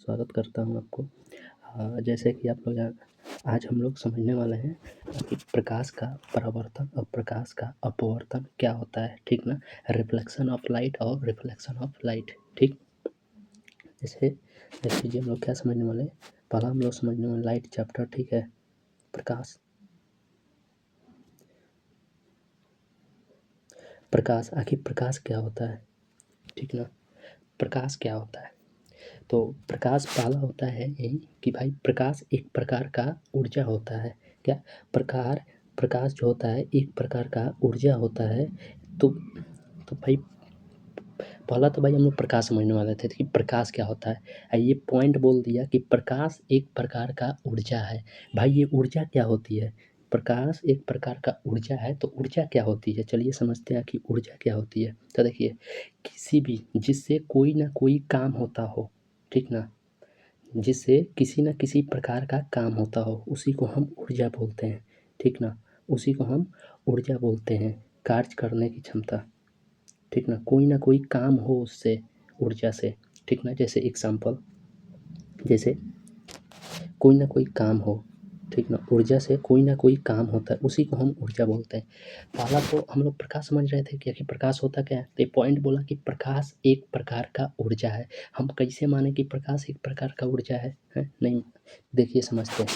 स्वागत करता हूँ आपको। जैसे कि आप लोग आज हम लोग समझने वाले हैं कि प्रकाश का परावर्तन और प्रकाश का अपवर्तन क्या होता है, ठीक ना। रिफ्लेक्शन ऑफ लाइट और रिफ्लेक्शन ऑफ लाइट, ठीक। जैसे देख लीजिए हम लोग क्या समझने वाले हैं। पहला हम लोग समझने वाले लाइट चैप्टर, ठीक है। प्रकाश आखिर प्रकाश क्या होता है, ठीक ना। प्रकाश क्या होता है, तो प्रकाश पहला होता है यही कि भाई प्रकाश एक प्रकार का ऊर्जा होता है। क्या प्रकाश जो होता है एक प्रकार का ऊर्जा होता है। तो भाई पहला तो भाई हम लोग प्रकाश समझने वाले थे कि प्रकाश क्या होता है। ये पॉइंट बोल दिया कि प्रकाश एक प्रकार का ऊर्जा है। भाई ये ऊर्जा क्या होती है, प्रकाश एक प्रकार का ऊर्जा है, तो ऊर्जा क्या होती है चलिए समझते हैं कि ऊर्जा क्या होती है। तो देखिए किसी भी जिससे कोई ना कोई काम होता हो, ठीक ना, जिससे किसी न किसी प्रकार का काम होता हो उसी को हम ऊर्जा बोलते हैं, ठीक ना। उसी को हम ऊर्जा बोलते हैं, कार्य करने की क्षमता, ठीक ना। कोई ना कोई काम हो उससे, ऊर्जा से, ठीक ना। जैसे एग्जाम्पल, जैसे कोई ना कोई काम हो, ठीक ना, ऊर्जा से कोई ना कोई काम होता है उसी को हम ऊर्जा बोलते हैं। पहला तो हम लोग प्रकाश समझ रहे थे कि आखिर प्रकाश होता क्या है। तो ये पॉइंट बोला कि प्रकाश एक प्रकार का ऊर्जा है। हम कैसे माने कि प्रकाश एक प्रकार का ऊर्जा है, नहीं देखिए समझते हैं।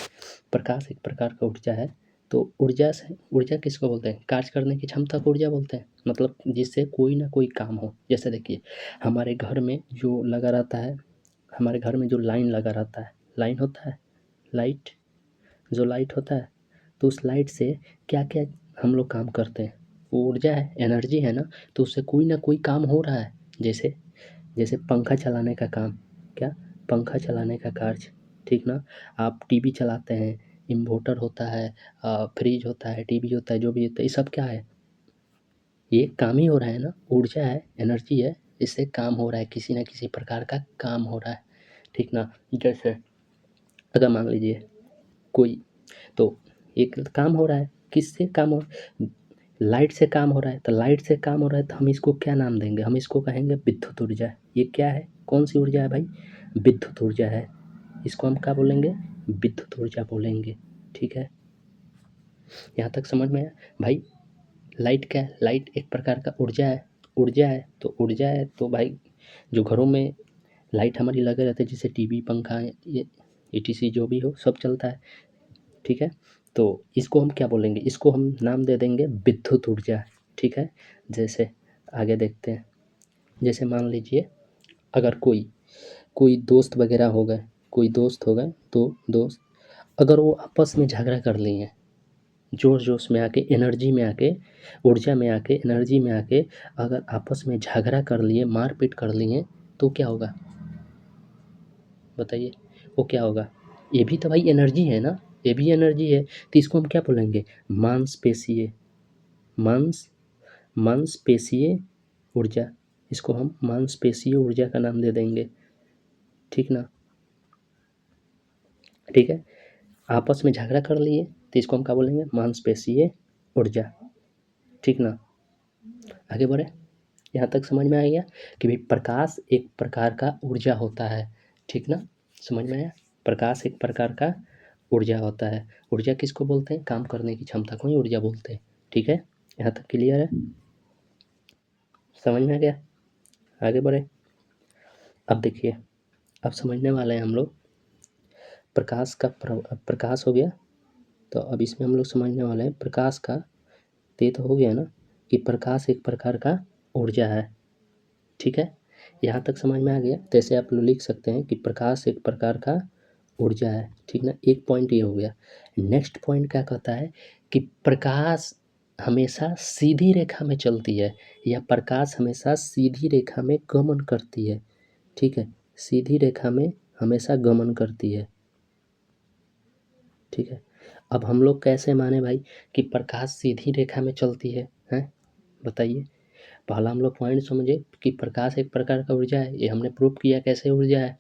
प्रकाश एक प्रकार का ऊर्जा है, तो ऊर्जा किसको बोलते हैं, कार्य करने की क्षमता को ऊर्जा बोलते हैं। मतलब जिससे कोई ना कोई काम हो। जैसे देखिए हमारे घर में जो लगा रहता है, हमारे घर में जो लाइन लगा रहता है, लाइन होता है, लाइट, जो लाइट होता है, तो उस लाइट से क्या क्या हम लोग काम करते हैं, वो ऊर्जा है, एनर्जी है ना। तो उससे कोई ना कोई काम हो रहा है। जैसे जैसे पंखा चलाने का काम, क्या, पंखा चलाने का कार्य, ठीक ना। आप टीवी चलाते हैं, इन्वर्टर होता है, फ्रिज होता है, टीवी होता है, जो भी होता है, ये सब क्या है, ये काम ही हो रहा है ना, ऊर्जा है, एनर्जी है, इससे काम हो रहा है, किसी न किसी प्रकार का काम हो रहा है, ठीक ना। जैसे अगर मान लीजिए कोई, तो एक काम हो रहा है, किससे काम हो, लाइट से काम हो रहा है, तो लाइट से काम हो रहा है तो हम इसको क्या नाम देंगे, हम इसको कहेंगे विद्युत ऊर्जा। ये क्या है, कौन सी ऊर्जा है भाई, विद्युत ऊर्जा है। इसको हम क्या बोलेंगे, विद्युत ऊर्जा बोलेंगे, ठीक है। यहाँ तक समझ में आया भाई। लाइट क्या है, लाइट एक प्रकार का ऊर्जा है, ऊर्जा है तो ऊर्जा है तो भाई जो घरों में लाइट हमारी लगे रहते हैं, जैसे टीवी पंखा ये ETC जो भी हो सब चलता है, ठीक है। तो इसको हम क्या बोलेंगे, इसको हम नाम दे देंगे विद्युत ऊर्जा, ठीक है। जैसे आगे देखते हैं, जैसे मान लीजिए अगर कोई कोई दोस्त वगैरह हो गए, कोई दोस्त हो गए, तो दोस्त अगर वो आपस में झगड़ा कर लिए, जोश जोश में आके, एनर्जी में आके, ऊर्जा में आके, एनर्जी में आके अगर आपस में झगड़ा कर लिए, मारपीट कर लिए, तो क्या होगा बताइए, वो क्या होगा। ये भी तो भाई एनर्जी है ना, ये भी एनर्जी है। तो इसको हम क्या बोलेंगे, मांसपेशीय, मांस मांसपेशीय ऊर्जा। इसको हम मांसपेशीय ऊर्जा का नाम दे देंगे, ठीक ना, ठीक है। आपस में झगड़ा कर लिए तो इसको हम क्या बोलेंगे, मांसपेशीय ऊर्जा, ठीक ना। आगे बढ़े, यहाँ तक समझ में आ गया कि भाई प्रकाश एक प्रकार का ऊर्जा होता है, ठीक ना। समझ में आया, प्रकाश एक प्रकार का ऊर्जा होता है। ऊर्जा किसको बोलते हैं, काम करने की क्षमता को ही ऊर्जा बोलते हैं, ठीक है। यहाँ तक क्लियर है, समझ में आ गया। आगे बढ़े, अब देखिए अब समझने वाले हैं हम लोग प्रकाश का प्रकाश हो गया, तो अब इसमें हम लोग समझने वाले हैं प्रकाश का, ये तो हो गया ना कि प्रकाश एक प्रकार का ऊर्जा है, ठीक है। यहाँ तक समझ में आ गया। तो ऐसे आप लोग लिख सकते हैं कि प्रकाश एक प्रकार का ऊर्जा है, ठीक ना। एक पॉइंट ये हो गया। नेक्स्ट पॉइंट क्या कहता है कि प्रकाश हमेशा सीधी रेखा में चलती है, या प्रकाश हमेशा सीधी रेखा में गमन करती है, ठीक है। सीधी रेखा में हमेशा गमन करती है, ठीक है। अब हम लोग कैसे माने भाई कि प्रकाश सीधी रेखा में चलती है, हैं बताइए। पहला हम लोग पॉइंट समझे कि प्रकाश एक प्रकार का ऊर्जा है, ये हमने प्रूव किया कैसे ऊर्जा है।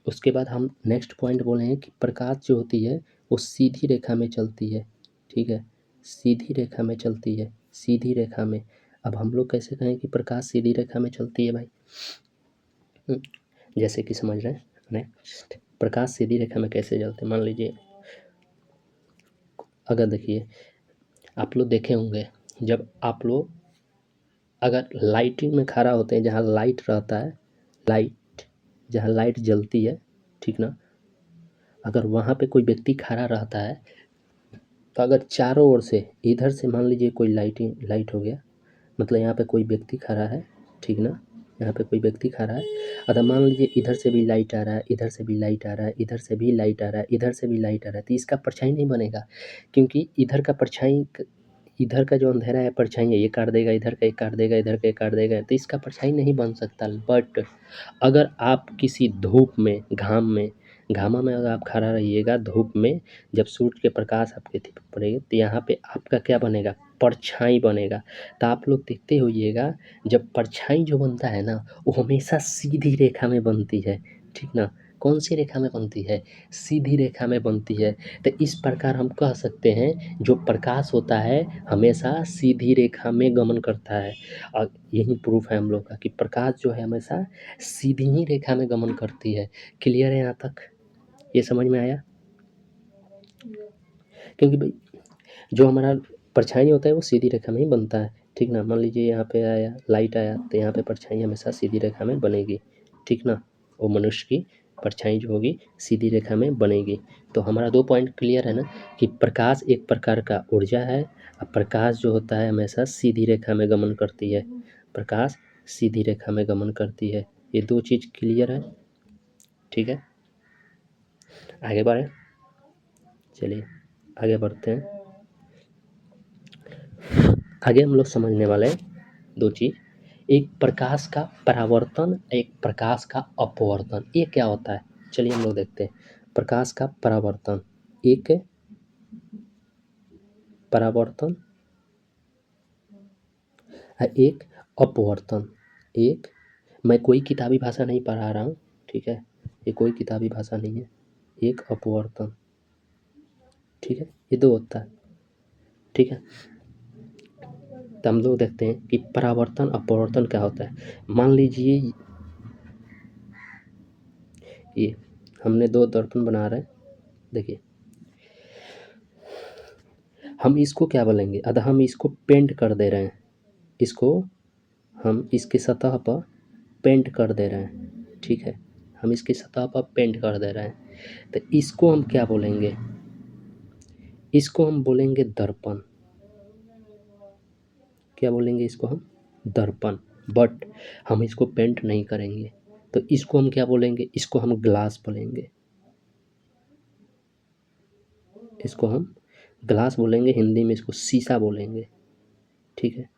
उसके बाद हम नेक्स्ट पॉइंट बोले हैं कि प्रकाश जो होती है वो सीधी रेखा में चलती है, ठीक है। सीधी रेखा में चलती है, सीधी रेखा में। अब हम लोग कैसे कहें कि प्रकाश सीधी रेखा में चलती है भाई, जैसे कि समझ रहे हैं, नेक्स्ट, प्रकाश सीधी रेखा में कैसे जलते हैं। मान लीजिए अगर देखिए आप लोग देखे होंगे, जब आप लोग अगर लाइटिंग में खड़ा होते हैं, जहाँ लाइट रहता है, जहाँ लाइट जलती है, ठीक ना, अगर वहाँ पे कोई व्यक्ति खड़ा रहता है तो अगर चारों ओर से, इधर से मान लीजिए कोई लाइट हो गया, मतलब यहाँ पे कोई व्यक्ति खड़ा है, ठीक ना, यहाँ पे कोई व्यक्ति खड़ा है, अगर मान लीजिए इधर से भी लाइट आ रहा है, इधर से भी लाइट आ रहा है, इधर से भी लाइट आ रहा है, इधर से भी लाइट आ रहा है, तो इसका परछाई नहीं बनेगा, क्योंकि इधर का परछाई, इधर का जो अंधेरा है परछाई है, ये काट देगा, इधर का ये काट देगा, इधर का ये काट देगा, तो इसका परछाई नहीं बन सकता। बट अगर आप किसी धूप में, घामा में अगर आप खड़ा रहिएगा धूप में, जब सूर्य के प्रकाश आपके पे पड़ेगा तो यहाँ पे आपका क्या बनेगा, परछाई बनेगा। तो आप लोग देखते होइएगा, जब परछाई जो बनता है ना, वो हमेशा सीधी रेखा में बनती है, ठीक ना। कौन सी रेखा में बनती है, सीधी रेखा में बनती है। तो इस प्रकार हम कह सकते हैं जो प्रकाश होता है हमेशा सीधी रेखा में गमन करता है, और यही प्रूफ है हम लोग का कि प्रकाश जो है हमेशा सीधी ही रेखा में गमन करती है। क्लियर है यहाँ तक, ये समझ में आया। क्योंकि भाई जो हमारा परछाई होता है वो सीधी रेखा में ही बनता है, ठीक ना। मान लीजिए यहाँ पे आया, लाइट आया, तो यहाँ पे परछाई हमेशा सीधी रेखा में बनेगी, ठीक ना। वो मनुष्य की परछाई जो होगी सीधी रेखा में बनेगी। तो हमारा 2 पॉइंट क्लियर है ना, कि प्रकाश एक प्रकार का ऊर्जा है, और प्रकाश जो होता है हमेशा सीधी रेखा में गमन करती है, प्रकाश सीधी रेखा में गमन करती है। ये 2 चीज़ क्लियर है, ठीक है। आगे बढ़े, चलिए आगे बढ़ते हैं। आगे हम लोग समझने वाले हैं 2 चीज़, एक प्रकाश का परावर्तन, एक प्रकाश का अपवर्तन। ये क्या होता है, चलिए हम लोग देखते हैं। प्रकाश का परावर्तन, एक परावर्तन, एक अपवर्तन। एक, मैं कोई किताबी भाषा नहीं पढ़ा रहा हूँ, ठीक है, ये कोई किताबी भाषा नहीं है। एक अपवर्तन, ठीक है, ये 2 होता है, ठीक है। तो हम लोग देखते हैं कि परावर्तन अपवर्तन क्या होता है। मान लीजिए ये हमने 2 दर्पण बना रहे हैं, देखिए हम इसको क्या बोलेंगे, अगर हम इसको पेंट कर दे रहे हैं, इसको हम इसकी सतह पर पेंट कर दे रहे हैं, ठीक है, हम इसकी सतह पर पेंट कर दे रहे हैं, तो इसको हम क्या बोलेंगे, इसको हम बोलेंगे दर्पण। क्या बोलेंगे, इसको हम दर्पण। बट हम इसको पेंट नहीं करेंगे, तो इसको हम क्या बोलेंगे, इसको हम ग्लास बोलेंगे, इसको हम ग्लास बोलेंगे, हिंदी में इसको शीशा बोलेंगे, ठीक है,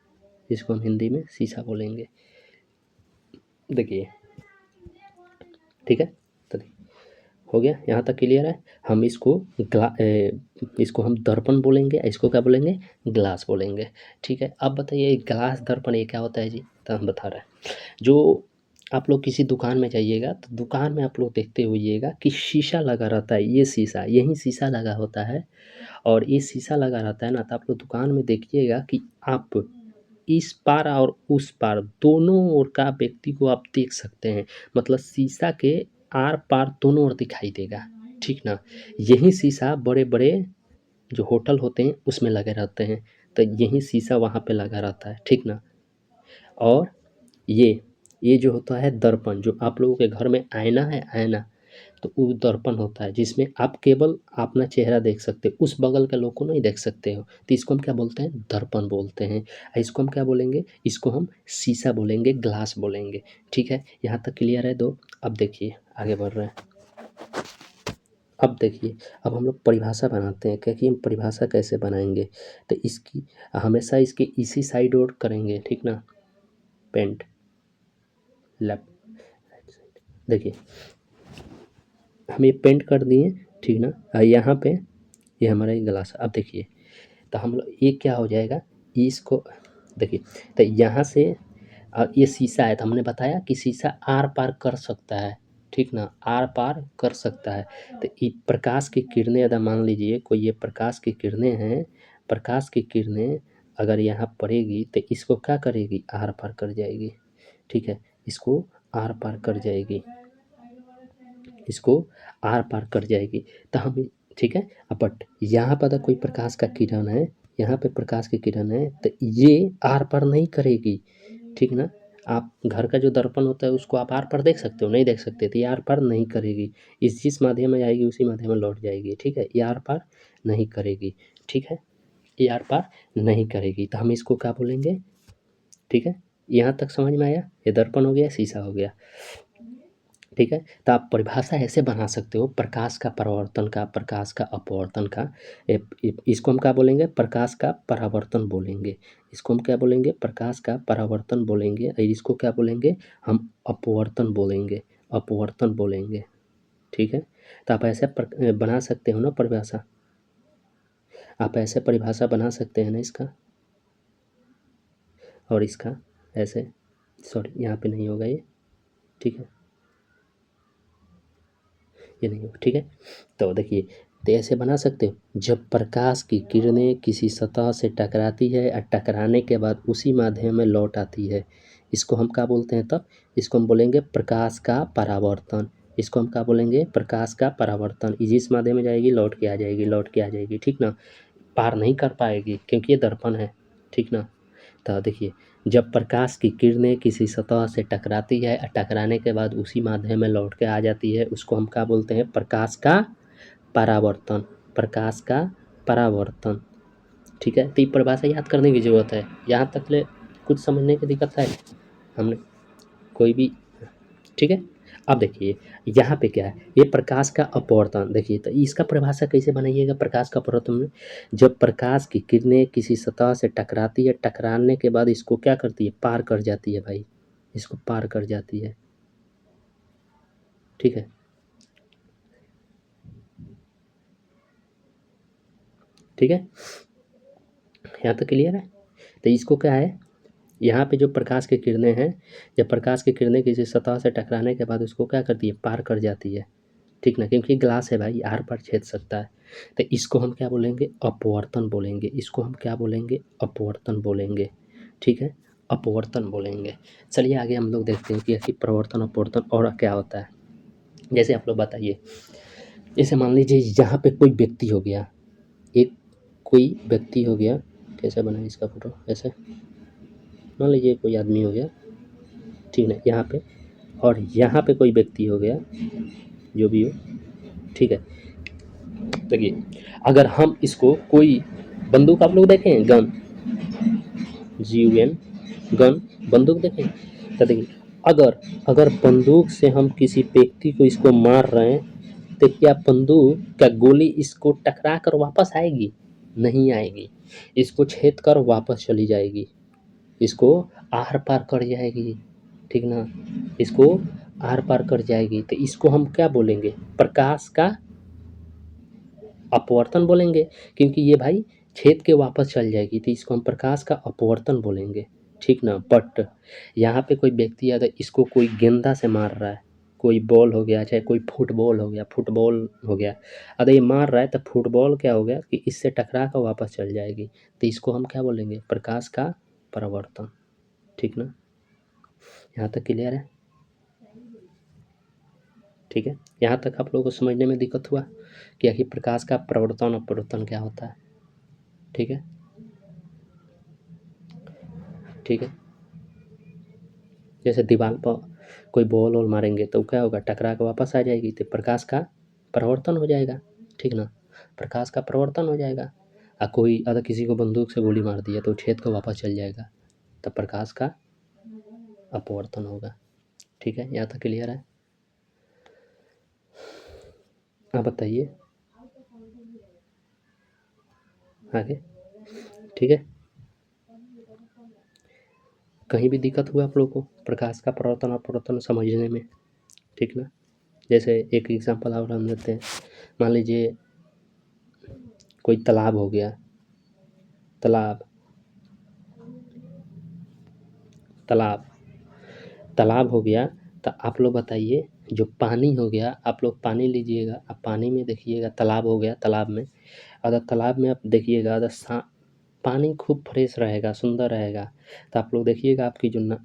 इसको हम हिंदी में शीशा बोलेंगे। देखिए, ठीक है, तो हो गया, यहाँ तक क्लियर है। हम इसको हम दर्पण बोलेंगे, इसको क्या बोलेंगे, ग्लास बोलेंगे, ठीक है। अब बताइए ग्लास दर्पण ये क्या होता है जी, तो हम बता रहे हैं। जो आप लोग किसी दुकान में जाइएगा तो दुकान में आप लोग देखते होइएगा कि शीशा लगा रहता है, ये शीशा, यही शीशा लगा होता है, और ये शीशा लगा रहता है ना, तो आप लोग दुकान में देखिएगा कि आप इस पार और उस पार दोनों ओर का व्यक्ति को आप देख सकते हैं, मतलब शीशा के आर पार दोनों ओर दिखाई देगा, ठीक ना। यही शीशा बड़े बड़े जो होटल होते हैं उसमें लगे रहते हैं, तो यही शीशा वहाँ पे लगा रहता है, ठीक ना। और ये जो होता है दर्पण, जो आप लोगों के घर में आईना है, आईना, तो वो दर्पण होता है जिसमें आप केवल अपना चेहरा देख सकते हो, उस बगल के लोग को नहीं देख सकते हो, तो इसको हम क्या बोलते हैं, दर्पण बोलते हैं। इसको हम क्या बोलेंगे, इसको हम शीशा बोलेंगे, ग्लास बोलेंगे, ठीक है। यहाँ तक क्लियर है 2। अब देखिए आगे बढ़ रहे हैं। अब देखिए, अब हम लोग परिभाषा बनाते हैं, क्योंकि हम परिभाषा कैसे बनाएंगे, तो इसकी हमेशा इसके इसी साइड और करेंगे, ठीक ना, पेंट लेफ्ट, देखिए हम ये पेंट कर दिए, ठीक ना, और यहाँ पे ये हमारा ये ग्लास। अब देखिए, तो हम लोग ये क्या हो जाएगा, इसको देखिए, तो यहाँ से ये शीशा है, तो हमने बताया कि शीशा आर पार कर सकता है, ठीक ना, आर पार कर सकता है। तो ये प्रकाश की किरणें, अगर मान लीजिए कोई ये प्रकाश की किरणें हैं, प्रकाश की किरणें अगर यहाँ पड़ेगी तो इसको क्या करेगी, आर पार कर जाएगी, ठीक है, इसको आर पार कर जाएगी, इसको आर पार कर जाएगी। तो हम ठीक है, बट यहाँ पर अगर कोई प्रकाश का किरण है, यहाँ पे प्रकाश की किरण है, तो ये आर पार नहीं करेगी, ठीक ना। आप घर का जो दर्पण होता है उसको आप आर पार देख सकते हो, नहीं देख सकते, तो ये आर पार नहीं करेगी। इस जिस माध्यम में आएगी उसी माध्यम में लौट जाएगी, ठीक है। ये आर पार नहीं करेगी, ठीक है, ये आर पार नहीं करेगी। तो हम इसको क्या बोलेंगे, ठीक है। यहाँ तक समझ में आया, ये दर्पण हो गया, शीशा हो गया, ठीक है। तो आप परिभाषा ऐसे बना सकते हो, प्रकाश का परावर्तन का, प्रकाश का अपवर्तन का। इसको हम क्या बोलेंगे, प्रकाश का परावर्तन बोलेंगे। इसको हम क्या बोलेंगे, प्रकाश का परावर्तन बोलेंगे। और इसको क्या बोलेंगे, हम अपवर्तन बोलेंगे, अपवर्तन बोलेंगे, ठीक है। तो आप ऐसे बना सकते हो ना परिभाषा, आप ऐसे परिभाषा बना सकते हैं ना इसका और इसका, ऐसे, सॉरी यहाँ पे नहीं होगा ये, ठीक है, ये नहीं होगा, ठीक है। तो देखिए, तो ऐसे बना सकते हो, जब प्रकाश की किरणें किसी सतह से टकराती है और टकराने के बाद उसी माध्यम में लौट आती है, इसको हम क्या बोलते हैं तब, इसको हम बोलेंगे प्रकाश का परावर्तन। इसको हम क्या बोलेंगे, प्रकाश का परावर्तन। जिस माध्यम में जाएगी लौट के आ जाएगी, लौट के आ जाएगी, ठीक ना, पार नहीं कर पाएगी क्योंकि ये दर्पण है, ठीक ना। तो देखिए, जब प्रकाश की किरणें किसी सतह से टकराती है और टकराने के बाद उसी माध्यम में लौट के आ जाती है, उसको हम क्या बोलते हैं, प्रकाश का परावर्तन, प्रकाश का परावर्तन, ठीक है। तो ये परिभाषा याद करने की ज़रूरत है, यहाँ तक ले कुछ समझने की दिक्कत है हमने कोई भी, ठीक है। अब देखिए यहाँ पे क्या है, ये प्रकाश का अपवर्तन, देखिए तो इसका परिभाषा कैसे बनाइएगा, प्रकाश का अपवर्तन में, जब प्रकाश की किरणें किसी सतह से टकराती है, टकराने के बाद इसको क्या करती है, पार कर जाती है भाई, इसको पार कर जाती है, ठीक है, ठीक है, यहाँ तक क्लियर है। तो इसको क्या है, यहाँ पे जो प्रकाश की किरणें हैं, जब प्रकाश की किरणें किसी सतह से टकराने के बाद उसको क्या करती है, पार कर जाती है, ठीक ना, क्योंकि ग्लास है भाई, आर पार छेद सकता है। तो इसको हम क्या बोलेंगे, अपवर्तन बोलेंगे, इसको हम क्या बोलेंगे, अपवर्तन बोलेंगे, ठीक है, अपवर्तन बोलेंगे। चलिए आगे हम लोग देखते हैं कि आखिर प्रवर्तन अपवर्तन और क्या होता है। जैसे आप लोग बताइए, जैसे मान लीजिए यहाँ पे कोई व्यक्ति हो गया, एक कोई व्यक्ति हो गया, कैसे बनाए इसका फोटो, ऐसे मान लीजिए कोई आदमी हो गया, ठीक है, यहाँ पे, और यहाँ पे कोई व्यक्ति हो गया, जो भी हो, ठीक है। देखिए, अगर हम इसको कोई बंदूक, आप लोग देखें गन, GUN, गन, बंदूक देखें, तो देखिए, अगर अगर बंदूक से हम किसी व्यक्ति को इसको मार रहे हैं, तो क्या बंदूक का गोली इसको टकरा कर वापस आएगी, नहीं आएगी, इसको छेद कर वापस चली जाएगी, इसको आर पार कर जाएगी, ठीक ना, इसको आर पार कर जाएगी। तो इसको हम क्या बोलेंगे, प्रकाश का अपवर्तन बोलेंगे, क्योंकि ये भाई छेद के वापस चल जाएगी, तो इसको हम प्रकाश का अपवर्तन बोलेंगे, ठीक ना। बट यहाँ पे कोई व्यक्ति अगर इसको कोई गेंदा से मार रहा है, कोई बॉल हो गया, चाहे कोई फुटबॉल हो गया, फुटबॉल हो गया, अगर ये मार रहा है तो फुटबॉल क्या हो गया कि इससे टकरा कर वापस चल जाएगी, तो इसको हम क्या बोलेंगे, प्रकाश का परावर्तन, ठीक ना। यहाँ तक क्लियर है, ठीक है। यहाँ तक आप लोगों को समझने में दिक्कत हुआ कि आखिर प्रकाश का प्रवर्तन और अपवर्तन क्या होता है, ठीक है, ठीक है। जैसे दीवार पर कोई बॉल वॉल मारेंगे तो क्या होगा, टकरा के वापस आ जाएगी, तो प्रकाश का परावर्तन हो जाएगा, ठीक ना, प्रकाश का परावर्तन हो जाएगा। कोई अगर किसी को बंदूक से गोली मार दिया तो छेद को वापस चल जाएगा, तब प्रकाश का अपवर्तन होगा, ठीक है। यहाँ तक क्लियर है, आप बताइए आगे, ठीक है। कहीं भी दिक्कत हुआ आप लोग को प्रकाश का परावर्तन अपवर्तन समझने में, ठीक ना। जैसे एक एग्जांपल और हम देते हैं, मान लीजिए कोई तालाब हो गया, तालाब, तालाब, तालाब हो गया, तो आप लोग बताइए, जो पानी हो गया, आप लोग पानी लीजिएगा, आप पानी में देखिएगा, तालाब हो गया, तालाब में अगर तालाब में आप देखिएगा, अगर पानी खूब फ्रेश रहेगा, सुंदर रहेगा, तो आप लोग देखिएगा आपकी जो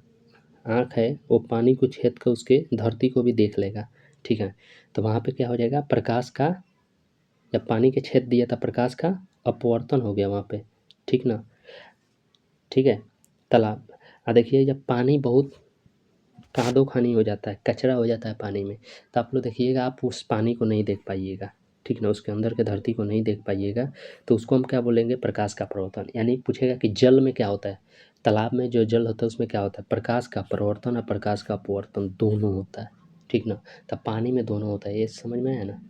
आँख है वो पानी को छेद कर उसके धरती को भी देख लेगा, ठीक है। तो वहाँ पे क्या हो जाएगा, प्रकाश का, जब पानी के छेद दिया था प्रकाश का अपवर्तन हो गया वहाँ पे, ठीक ना, ठीक है। तालाब, देखिए जब पानी बहुत कादो खानी हो जाता है, कचरा हो जाता है पानी में, तो आप लोग देखिएगा आप उस पानी को नहीं देख पाइएगा, ठीक ना, उसके अंदर के धरती को नहीं देख पाइएगा, तो उसको हम क्या बोलेंगे, प्रकाश का प्रवर्तन। यानी पूछेगा कि जल में क्या होता है, तालाब में जो जल होता है उसमें क्या होता है, प्रकाश का प्रवर्तन और प्रकाश का अपवर्तन दोनों होता है, ठीक ना। तब पानी में दोनों होता है, ये समझ में आया ना,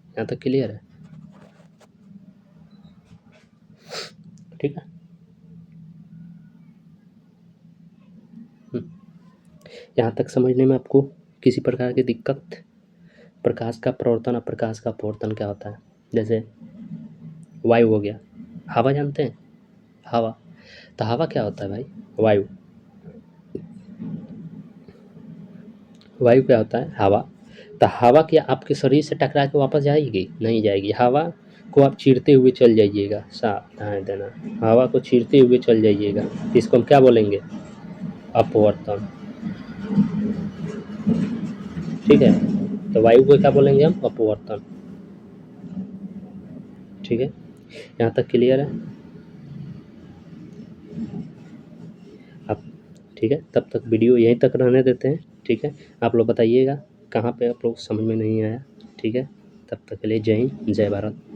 यहाँ तक क्लियर है, ठीक है। यहाँ तक समझने में आपको किसी प्रकार की दिक्कत, प्रकाश का प्रवर्तन और प्रकाश का अपवर्तन क्या होता है, जैसे वायु हो गया, हवा जानते हैं, हवा, तो हवा क्या होता है भाई, वायु, वायु क्या होता है, हवा। तो हवा क्या आपके शरीर से टकरा के वापस जाएगी, नहीं जाएगी, हवा को आप चीरते हुए चल जाइएगा, सावधान देना, हवा को चीरते हुए चल जाइएगा, इसको हम क्या बोलेंगे, अपवर्तन, ठीक है। तो वायु को क्या बोलेंगे हम, अपवर्तन, ठीक है। यहाँ तक क्लियर है आप, ठीक है। तब तक वीडियो यहीं तक रहने देते हैं, ठीक है। आप लोग बताइएगा कहाँ पे आप लोग समझ में नहीं आया, ठीक है। तब तक के लिए जय हिंद, जय भारत।